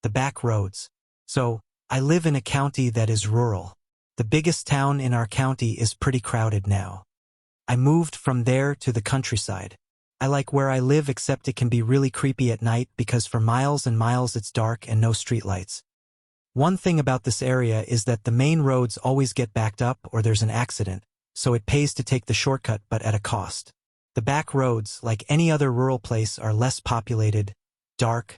the back roads. So, I live in a county that is rural. The biggest town in our county is pretty crowded now. I moved from there to the countryside. I like where I live, except it can be really creepy at night because for miles and miles it's dark and no streetlights. One thing about this area is that the main roads always get backed up or there's an accident, so it pays to take the shortcut but at a cost. The back roads, like any other rural place, are less populated, dark,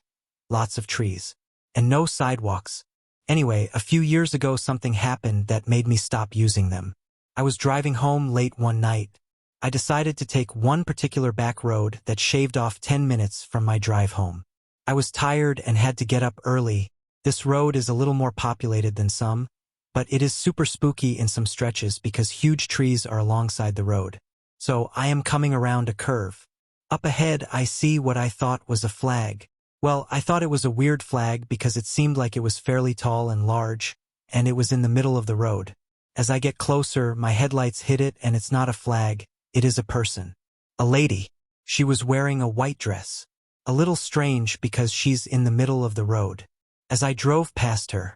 lots of trees, and no sidewalks. Anyway, a few years ago something happened that made me stop using them. I was driving home late one night. I decided to take one particular back road that shaved off 10 minutes from my drive home. I was tired and had to get up early. This road is a little more populated than some, but it is super spooky in some stretches because huge trees are alongside the road. So I am coming around a curve. Up ahead I see what I thought was a flag. Well, I thought it was a weird flag because it seemed like it was fairly tall and large, and it was in the middle of the road. As I get closer, my headlights hit it, and it's not a flag, it is a person. A lady. She was wearing a white dress. A little strange because she's in the middle of the road. As I drove past her,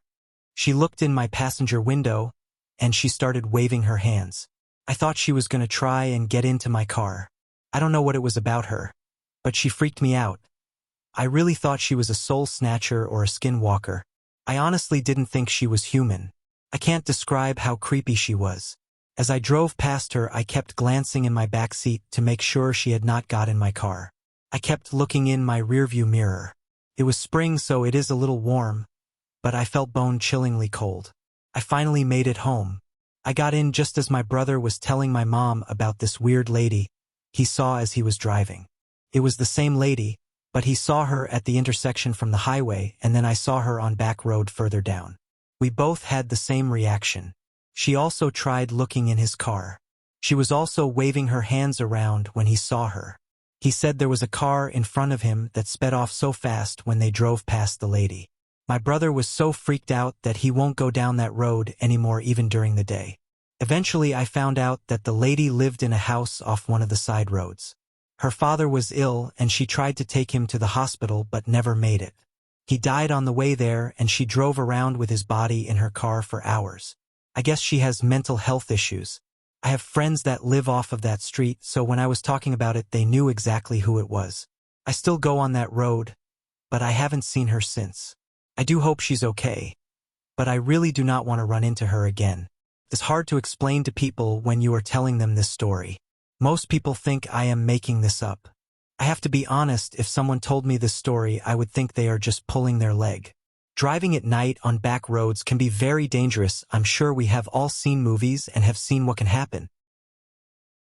she looked in my passenger window, and she started waving her hands. I thought she was going to try and get into my car. I don't know what it was about her, but she freaked me out. I really thought she was a soul snatcher or a skinwalker. I honestly didn't think she was human. I can't describe how creepy she was. As I drove past her, I kept glancing in my back seat to make sure she had not got in my car. I kept looking in my rearview mirror. It was spring, so it is a little warm, but I felt bone-chillingly cold. I finally made it home. I got in just as my brother was telling my mom about this weird lady he saw as he was driving. It was the same lady, but he saw her at the intersection from the highway, and then I saw her on back road further down. We both had the same reaction. She also tried looking in his car. She was also waving her hands around when he saw her. He said there was a car in front of him that sped off so fast when they drove past the lady. My brother was so freaked out that he won't go down that road anymore even during the day. Eventually I found out that the lady lived in a house off one of the side roads. Her father was ill and she tried to take him to the hospital but never made it. He died on the way there and she drove around with his body in her car for hours. I guess she has mental health issues. I have friends that live off of that street, so when I was talking about it they knew exactly who it was. I still go on that road, but I haven't seen her since. I do hope she's okay, but I really do not want to run into her again. It's hard to explain to people when you are telling them this story. Most people think I am making this up. I have to be honest, if someone told me this story, I would think they are just pulling their leg. Driving at night on back roads can be very dangerous. I'm sure we have all seen movies and have seen what can happen.